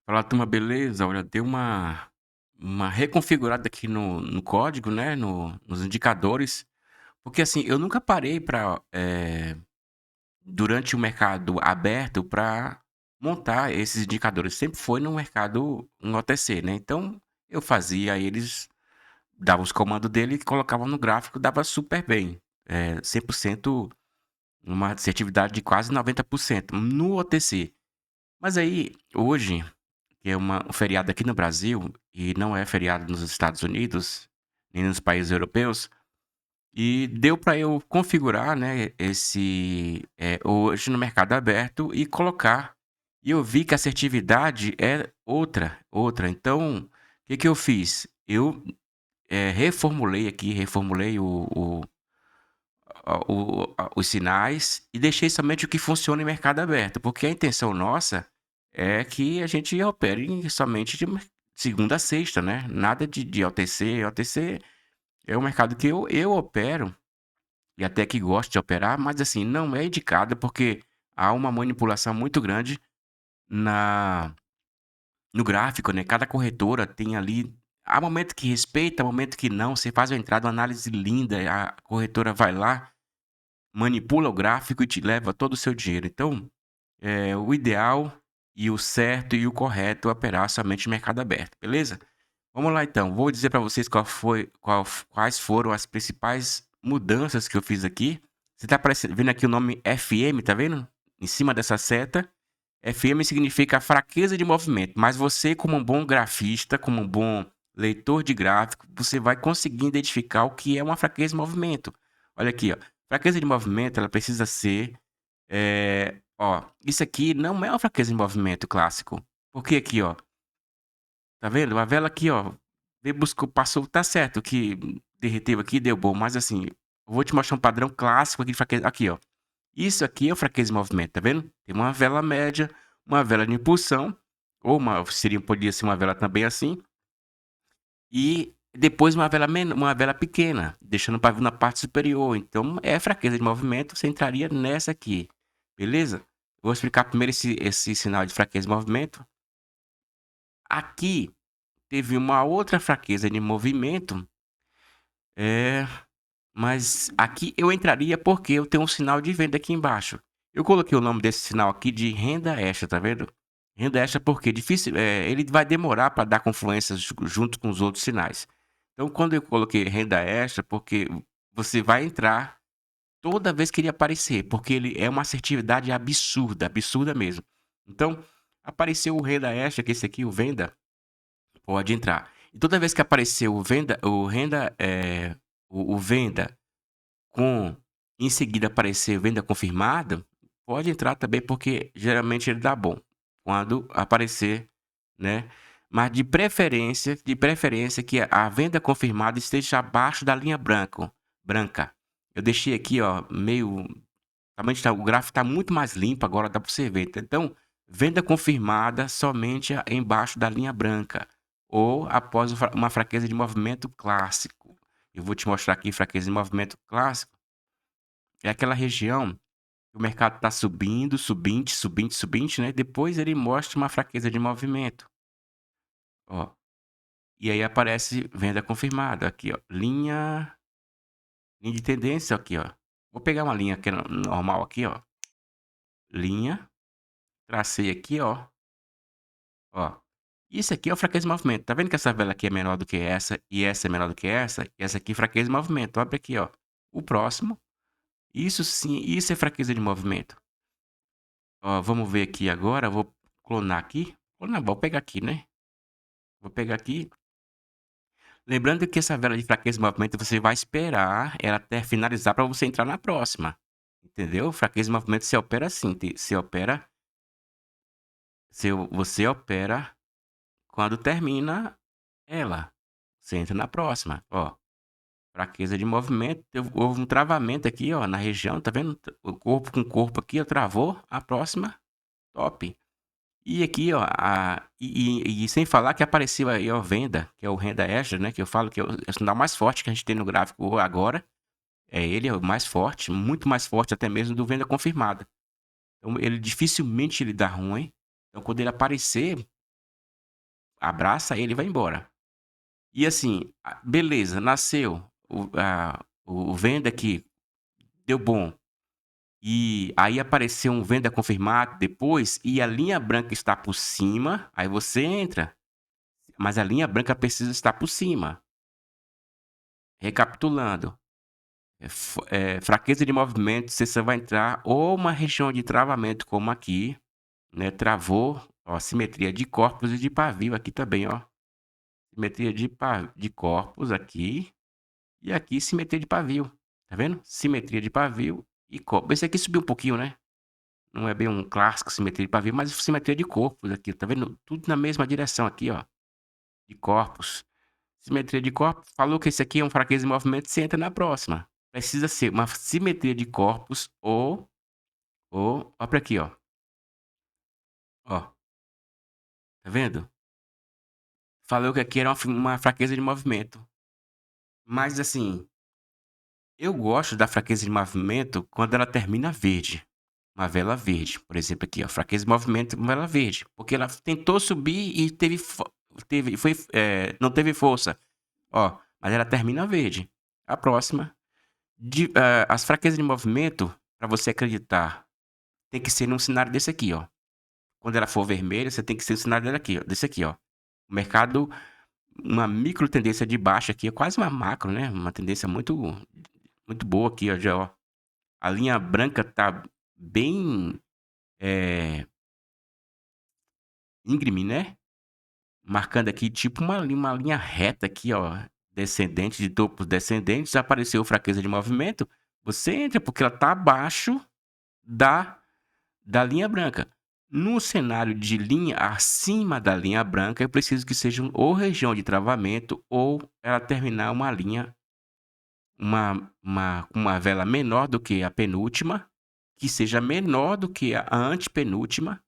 Fala, turma, beleza? Olha, deu uma reconfigurada aqui no código, né? Nos indicadores, porque assim, eu nunca parei para, durante o mercado aberto, para montar esses indicadores. Sempre foi no mercado no OTC, né? Então eu fazia, aí eles davam os comandos dele e colocavam no gráfico, dava super bem. 100%, uma assertividade de quase 90% no OTC. Mas aí, hoje, que é um feriado aqui no Brasil, e não é feriado nos Estados Unidos, nem nos países europeus, e deu para eu configurar, né, hoje no mercado aberto e colocar. E eu vi que a assertividade é outra. Então, o que que eu fiz? Eu reformulei aqui, reformulei os sinais e deixei somente o que funciona em mercado aberto, porque a intenção nossa é que a gente opere somente de segunda a sexta, né? Nada de OTC. OTC é um mercado que eu opero e até que gosto de operar, mas assim, não é indicado porque há uma manipulação muito grande na no gráfico, né? Cada corretora tem ali. Há momento que respeita, há momento que não. Você faz uma entrada, uma análise linda, a corretora vai lá, manipula o gráfico e te leva todo o seu dinheiro. Então, o ideal e o certo e o correto é operar somente no mercado aberto, beleza? Vamos lá então, vou dizer para vocês quais foram as principais mudanças que eu fiz aqui. Você está vendo aqui o nome FM, tá vendo? Em cima dessa seta. FM significa fraqueza de movimento, mas você, como um bom grafista, como um bom leitor de gráfico, você vai conseguir identificar o que é uma fraqueza de movimento. Olha aqui, ó. Fraqueza de movimento, ela precisa ser. Isso aqui não é uma fraqueza de movimento clássico. Porque aqui, ó. Tá vendo? A vela aqui, ó. Veio, buscou, passou, tá certo que derreteu aqui, deu bom, mas assim, eu vou te mostrar um padrão clássico aqui de fraqueza. Aqui, ó. Isso aqui é fraqueza de movimento, tá vendo? Tem uma vela média, uma vela de impulsão, ou podia ser uma vela também assim, e depois uma vela pequena, deixando o pavio na parte superior. Então, é fraqueza de movimento, você entraria nessa aqui, beleza? Vou explicar primeiro esse sinal de fraqueza de movimento. Aqui teve uma outra fraqueza de movimento, é, mas aqui eu entraria porque eu tenho um sinal de venda aqui embaixo. Eu coloquei o nome desse sinal aqui de renda extra, tá vendo? Renda extra porque ele vai demorar para dar confluência junto com os outros sinais. Então, quando eu coloquei renda extra, porque você vai entrar toda vez que ele aparecer, porque ele é uma assertividade absurda, absurda mesmo. Então, apareceu o renda extra, que esse aqui, o venda, pode entrar. E toda vez que aparecer o venda com em seguida aparecer venda confirmada, pode entrar também, porque geralmente ele dá bom quando aparecer, né? Mas de preferência que a venda confirmada esteja abaixo da linha branca. Eu deixei aqui, ó, meio realmente o gráfico está muito mais limpo agora, dá para você ver. Então, venda confirmada somente embaixo da linha branca ou após uma fraqueza de movimento clássico. Eu vou te mostrar aqui fraqueza de movimento clássico. É aquela região que o mercado está subindo, subindo, né? Depois ele mostra uma fraqueza de movimento. Ó, e aí aparece venda confirmada. Aqui, ó. Linha de tendência aqui, ó. Vou pegar uma linha que é normal aqui, ó. Linha. Tracei aqui, ó. Ó. Isso aqui é o fraqueza de movimento. Tá vendo que essa vela aqui é menor do que essa e essa é menor do que essa? E essa aqui é fraqueza de movimento. Olha aqui, ó. O próximo. Isso sim, isso é fraqueza de movimento. Ó, vamos ver aqui agora. Vou clonar aqui. Clonar, vou pegar aqui, né? Vou pegar aqui. Lembrando que essa vela de fraqueza de movimento você vai esperar ela até finalizar para você entrar na próxima. Entendeu? Fraqueza de movimento você opera assim. Você opera quando termina ela. Você entra na próxima. Ó, fraqueza de movimento. Houve um travamento aqui, ó, na região. Tá vendo? O corpo com corpo aqui, ó, travou. A próxima, top. E aqui, ó, e sem falar que apareceu aí, ó, venda, que é o renda extra, né? Que eu falo que é o sinal mais forte que a gente tem no gráfico agora. É o mais forte, muito mais forte até mesmo do venda confirmada. Então, ele dificilmente ele dá ruim. Então, quando ele aparecer, abraça ele e vai embora. E assim, beleza, nasceu, o venda aqui deu bom. E aí apareceu um venda confirmado depois e a linha branca está por cima, aí você entra, mas a linha branca precisa estar por cima. Recapitulando, fraqueza de movimento, você só vai entrar ou uma região de travamento como aqui, né? Travou, ó, simetria de corpos e de pavio aqui também, ó. Simetria de corpos aqui e aqui simetria de pavio. Tá vendo? Simetria de pavio e corpo. Esse aqui subiu um pouquinho, né? Não é bem um clássico simetria de pavio, mas simetria de corpos aqui. Tá vendo? Tudo na mesma direção aqui, ó. De corpos. Simetria de corpos. Falou que esse aqui é um fraqueza de movimento, você entra na próxima. Precisa ser uma simetria de corpos ó pra aqui, ó. Ó, tá vendo? Falou que aqui era uma fraqueza de movimento. Mas assim, eu gosto da fraqueza de movimento quando ela termina verde. Uma vela verde, por exemplo, aqui, ó. Fraqueza de movimento, uma vela verde. Porque ela tentou subir e não teve força. Ó, mas ela termina verde. A próxima. As fraquezas de movimento, para você acreditar, tem que ser num cenário desse aqui, ó. Quando ela for vermelha, você tem que ser o cenário desse aqui, ó. O mercado, uma micro tendência de baixa aqui, é quase uma macro, né? Uma tendência muito boa aqui, ó, já, ó. A linha branca tá bem íngreme, né? Marcando aqui tipo uma linha reta aqui, ó, descendente, de topos descendentes. Apareceu fraqueza de movimento, você entra porque ela tá abaixo da da linha branca. No cenário de linha acima da linha branca, eu preciso que seja ou região de travamento ou ela terminar uma linha, uma vela menor do que a penúltima, que seja menor do que a antepenúltima.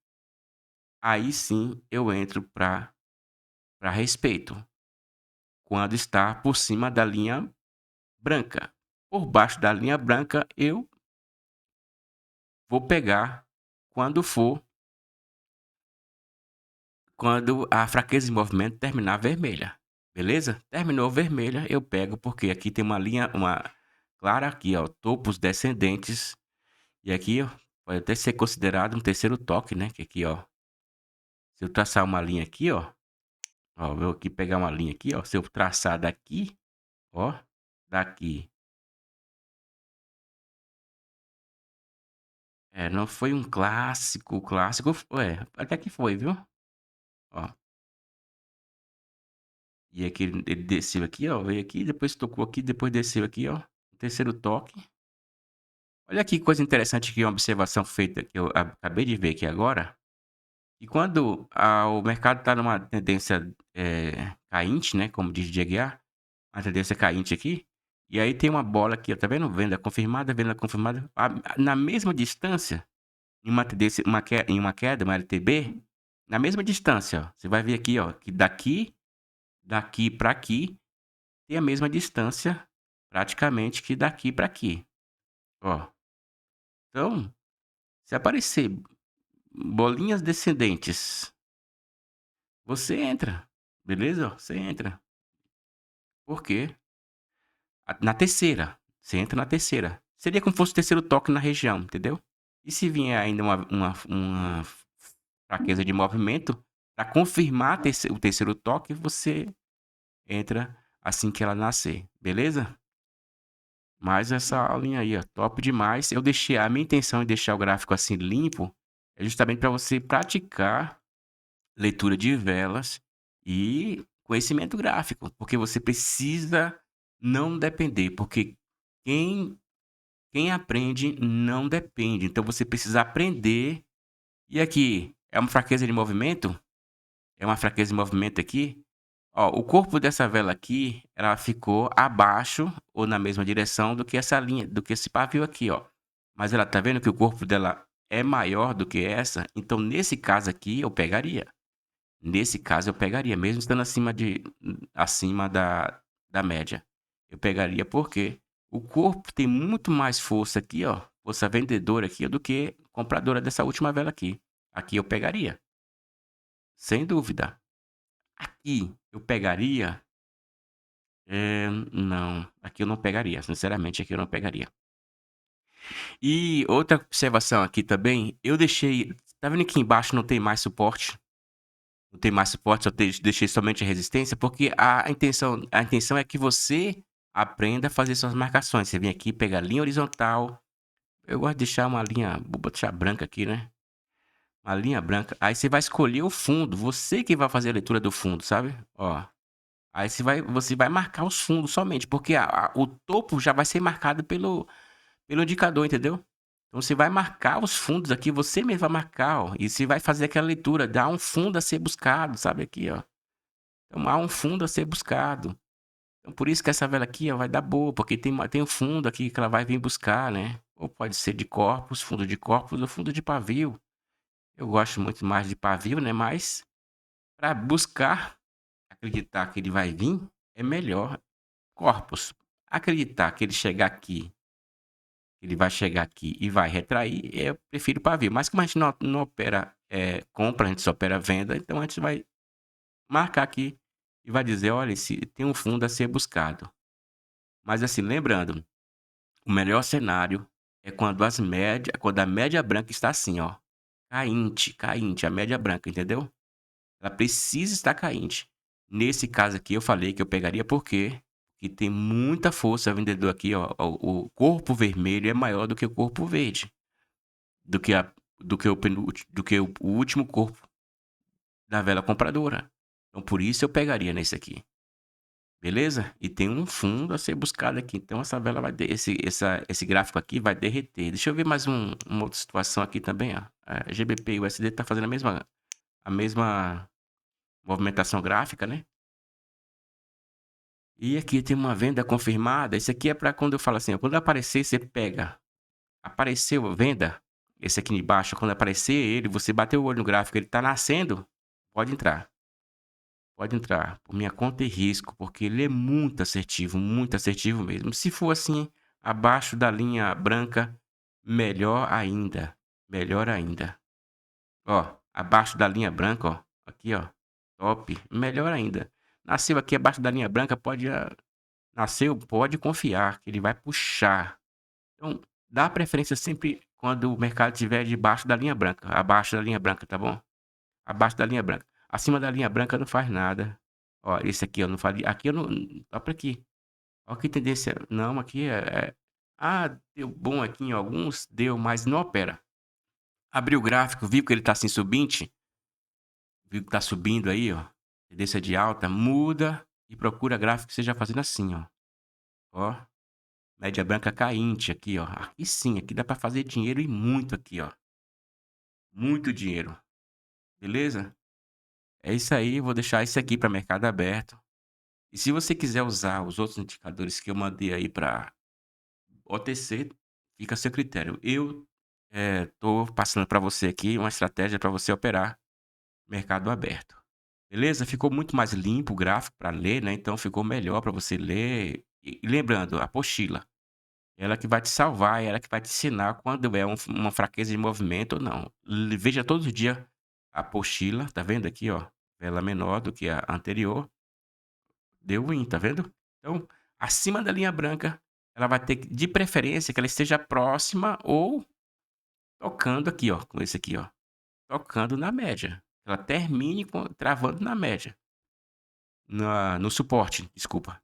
Aí sim eu entro para respeito, quando está por cima da linha branca. Por baixo da linha branca, eu vou pegar quando for quando a fraqueza de movimento terminar vermelha, beleza? Terminou vermelha, eu pego, porque aqui tem uma linha, uma clara aqui, ó, topos descendentes, e aqui, ó, pode até ser considerado um terceiro toque, né? Que aqui, ó, se eu traçar uma linha aqui, ó, vou aqui pegar uma linha aqui, ó, se eu traçar daqui, ó, daqui, não foi um clássico, até que foi, viu? Ó, e aqui ele desceu aqui, ó, veio aqui, depois tocou aqui, depois desceu aqui, ó, terceiro toque. Olha que coisa interessante, que uma observação feita que eu acabei de ver aqui agora, e quando o mercado está numa tendência cainte, né, como diz Diego Aguiar, uma tendência cainte aqui, e aí tem uma bola aqui, ó, tá vendo? Venda confirmada, na mesma distância, em uma tendência, em uma queda, uma LTB, na mesma distância, ó, você vai ver aqui, ó, que daqui para aqui, tem a mesma distância, praticamente, que daqui para aqui, ó. Então, se aparecer bolinhas descendentes, você entra, beleza? Você entra. Por quê? Na terceira. Você entra na terceira. Seria como se fosse o terceiro toque na região, entendeu? E se vier ainda uma fraqueza de movimento, para confirmar o terceiro toque, você entra assim que ela nascer, beleza? Mas essa aulinha aí, ó, top demais. Eu deixei a minha intenção de deixar o gráfico assim limpo é justamente para você praticar leitura de velas e conhecimento gráfico, porque você precisa não depender, porque quem quem aprende não depende. Então você precisa aprender. E aqui é uma fraqueza de movimento? É uma fraqueza de movimento aqui? Ó, o corpo dessa vela aqui, ela ficou abaixo ou na mesma direção do que essa linha, do que esse pavio aqui, ó. Mas ela tá vendo que o corpo dela é maior do que essa? Então nesse caso aqui eu pegaria. Nesse caso eu pegaria, mesmo estando acima da média. Eu pegaria porque o corpo tem muito mais força aqui, ó, força vendedora aqui, do que compradora dessa última vela aqui. Aqui eu pegaria, sem dúvida. Aqui eu pegaria, não, aqui eu não pegaria, sinceramente aqui eu não pegaria. E outra observação aqui também, eu deixei, tá vendo que embaixo não tem mais suporte? Não tem mais suporte, só deixei somente a resistência, porque a intenção é que você aprenda a fazer suas marcações. Você vem aqui, pega a linha horizontal. Eu gosto de deixar uma linha, vou deixar branca aqui, né? Uma linha branca. Aí você vai escolher o fundo. Você que vai fazer a leitura do fundo, sabe? Ó. Aí você vai marcar os fundos somente, porque o topo já vai ser marcado pelo indicador, entendeu? Então você vai marcar os fundos aqui, você mesmo vai marcar, ó, e você vai fazer aquela leitura, dá um fundo a ser buscado, sabe aqui, ó. Então há um fundo a ser buscado. Então por isso que essa vela aqui, ó, vai dar boa, porque tem um fundo aqui que ela vai vir buscar, né? Ou pode ser de corpos, fundo de corpos ou fundo de pavio. Eu gosto muito mais de pavio, né? Mas para buscar, acreditar que ele vai vir, é melhor corpos. Acreditar que ele vai chegar aqui e vai retrair, eu prefiro pavio. Mas como a gente não opera compra, a gente só opera venda, então a gente vai marcar aqui e vai dizer: olha, se tem um fundo a ser buscado. Mas assim, lembrando, o melhor cenário é quando a média branca está assim, ó, cainte, a média branca, entendeu? Ela precisa estar cainte. Nesse caso aqui, eu falei que eu pegaria por quê? Porque tem muita força vendedor aqui, ó. O corpo vermelho é maior do que o corpo verde, do que, a, do que o último corpo da vela compradora. Então, por isso eu pegaria nesse aqui. Beleza? E tem um fundo a ser buscado aqui. Então, essa vela esse gráfico aqui vai derreter. Deixa eu ver mais uma outra situação aqui também, ó. A GBP e o USD tá fazendo a mesma movimentação gráfica, né? E aqui tem uma venda confirmada. Esse aqui é para quando eu falo assim, ó, quando aparecer, você pega. Apareceu venda, esse aqui embaixo, quando aparecer ele, você bateu o olho no gráfico, ele tá nascendo, pode entrar. Pode entrar, por minha conta e risco, porque ele é muito assertivo mesmo. Se for assim, abaixo da linha branca, melhor ainda, melhor ainda. Ó, abaixo da linha branca, ó, aqui, ó, top, melhor ainda. Nasceu aqui abaixo da linha branca, nasceu, pode confiar que ele vai puxar. Então, dá preferência sempre quando o mercado estiver debaixo da linha branca, abaixo da linha branca, tá bom? Abaixo da linha branca. Acima da linha branca não faz nada. Ó, esse aqui eu não faria. Aqui eu não. Ó, pra aqui. Ó, que tendência. Não, aqui Ah, deu bom aqui em alguns, deu, mas não opera. Abriu o gráfico, viu que ele tá assim subinte, viu que tá subindo aí, ó. Tendência de alta, muda e procura gráfico que esteja fazendo assim, ó. Ó, média branca cainte aqui, ó. Aqui sim, aqui dá pra fazer dinheiro e muito aqui, ó. Muito dinheiro. Beleza? É isso aí, vou deixar isso aqui para mercado aberto. E se você quiser usar os outros indicadores que eu mandei aí para OTC, fica a seu critério. Eu tô passando para você aqui uma estratégia para você operar mercado aberto. Beleza? Ficou muito mais limpo o gráfico para ler, né? Então ficou melhor para você ler. E lembrando, a apostila, ela que vai te salvar, ela que vai te ensinar quando é uma fraqueza de movimento ou não. Veja todos os dias a apostila, tá vendo aqui, ó? Vela menor do que a anterior. Deu win, tá vendo? Então, acima da linha branca, ela vai ter de preferência que ela esteja próxima ou tocando aqui, ó, com esse aqui, ó, tocando na média. Ela termine travando na média. No suporte, desculpa.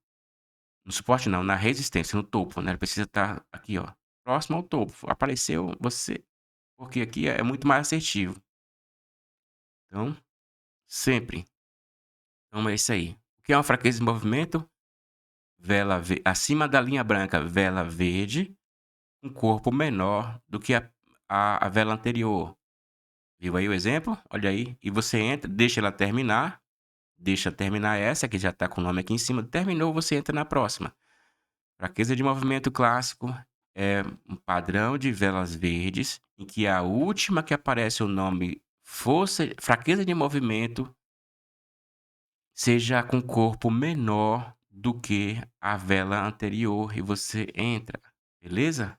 No suporte não, na resistência, no topo, né? Ela precisa estar aqui, ó, próximo ao topo. Apareceu você, porque aqui é muito mais assertivo. Então, sempre. Então é isso aí. O que é uma fraqueza de movimento? Acima da linha branca, vela verde, um corpo menor do que a vela anterior. Viu aí o exemplo? Olha aí. E você entra, deixa terminar essa, que já está com o nome aqui em cima. Terminou, você entra na próxima. Fraqueza de movimento clássico é um padrão de velas verdes, em que a última que aparece o nome fraqueza de movimento seja com corpo menor do que a vela anterior e você entra. Beleza?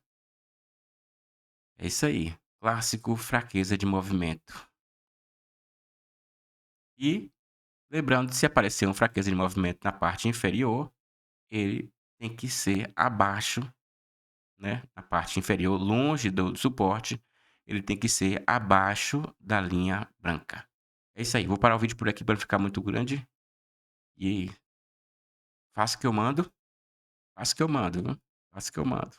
É isso aí. Clássico fraqueza de movimento. E Lembrando, se aparecer uma fraqueza de movimento na parte inferior, ele tem que ser abaixo, né, na parte inferior, longe do suporte, ele tem que ser abaixo da linha branca. É isso aí, vou parar o vídeo por aqui para não ficar muito grande e faço o que eu mando, faço o que eu mando, viu? Faço o que eu mando.